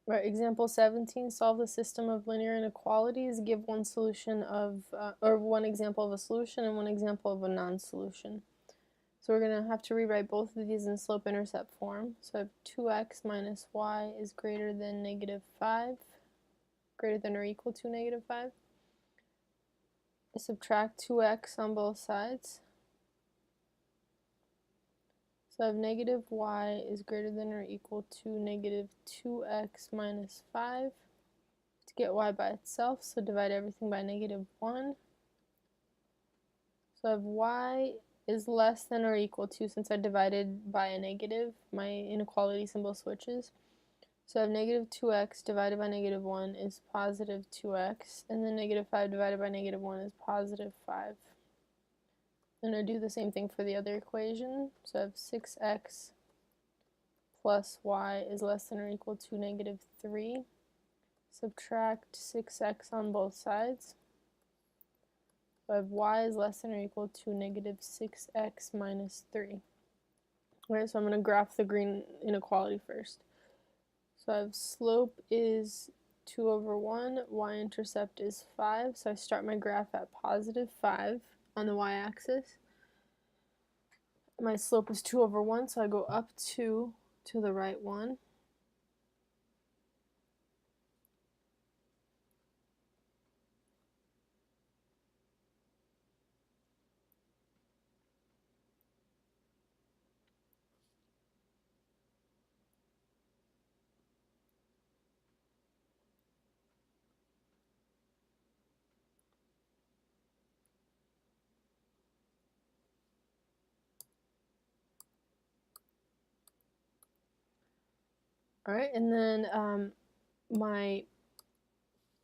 Right, example 17, solve the system of linear inequalities, give one solution of, or one example of a solution and one example of a non-solution. So we're going to have to rewrite both of these in slope-intercept form. So I have 2x minus y is greater than negative 5, greater than or equal to negative 5. I subtract 2x on both sides. So I have negative y is greater than or equal to negative 2x minus 5. To get y by itself, so divide everything by negative 1. So I have y is less than or equal to, since I divided by a negative, my inequality symbol switches. So I have negative 2x divided by negative 1 is positive 2x, and then negative 5 divided by negative 1 is positive 5. And I do the same thing for the other equation. So I have 6x plus y is less than or equal to negative 3. Subtract 6x on both sides. So I have y is less than or equal to negative 6x minus 3. Alright, so I'm going to graph the green inequality first. So I have slope is 2 over 1, y-intercept is 5, so I start my graph at positive 5 on the y-axis. My slope is 2 over 1, so I go up 2 to the right 1. Alright, and then I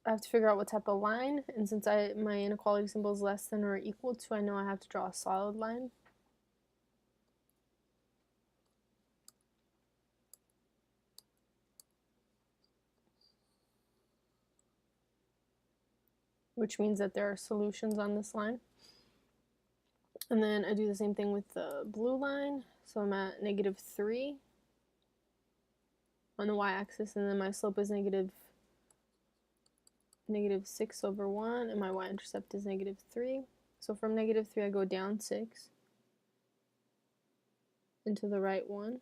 have to figure out what type of line, and since my inequality symbol is less than or equal to, I know I have to draw a solid line. Which means that there are solutions on this line. And then I do the same thing with the blue line. So I'm at negative 3 on the y-axis, and then my slope is negative 6 over 1, and my y-intercept is negative 3. So from negative 3 I go down 6 into the right 1.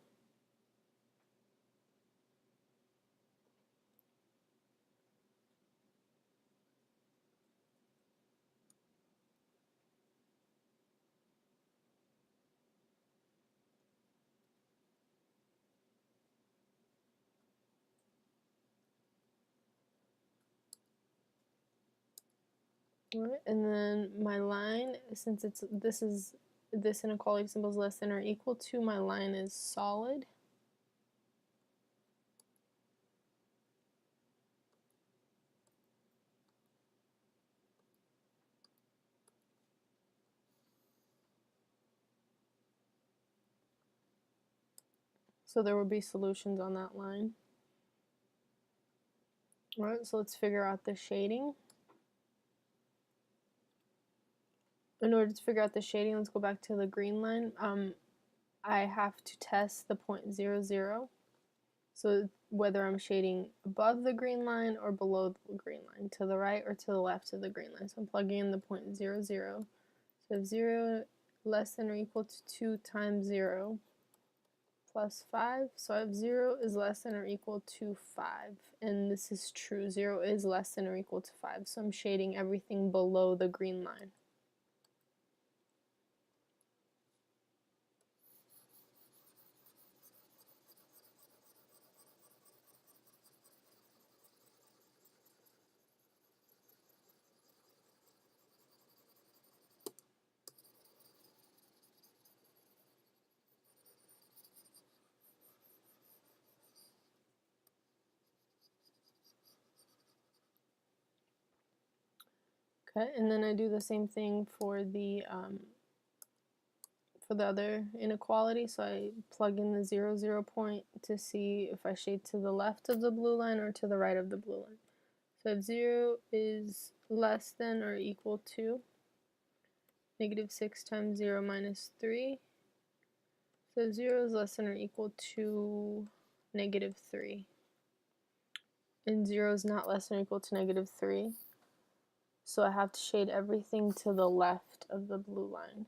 Alright, and then my line, since this inequality symbol is less than or equal to, my line is solid. So there will be solutions on that line. Alright, so let's figure out the shading. In order to figure out the shading, let's go back to the green line. I have to test the point 0, 0. So whether I'm shading above the green line or below the green line, to the right or to the left of the green line. So I'm plugging in the point 0, 0. So if 0 less than or equal to 2 times 0 plus 5. So I have 0 is less than or equal to 5. And this is true. 0 is less than or equal to 5. So I'm shading everything below the green line. Okay, and then I do the same thing for the other inequality. So I plug in the 0, 0 point to see if I shade to the left of the blue line or to the right of the blue line. So if 0 is less than or equal to negative 6 times 0 minus 3. So 0 is less than or equal to negative 3. and 0 is not less than or equal to -3. So I have to shade everything to the left of the blue line.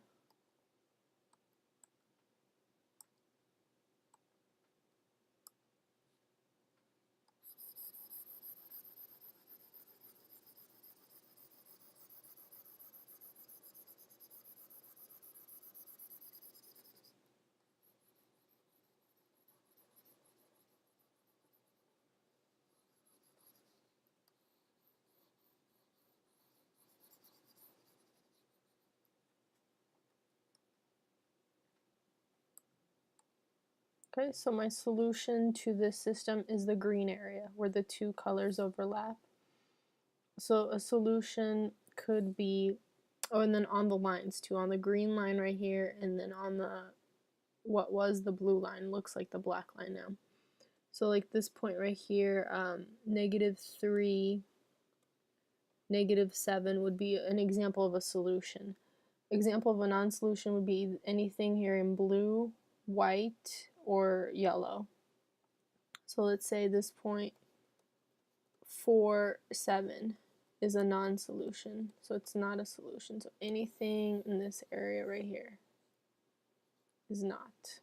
Okay, so my solution to this system is the green area where the two colors overlap. So a solution could be, oh, and then on the lines too, on the green line right here, and then on the, what was the blue line, looks like the black line now. So like this point right here, -3, -7 would be an example of a solution. Example of a non-solution would be anything here in blue, white, or yellow. So let's say this point 4, 7 is a non-solution, so it's not a solution. So anything in this area right here is not.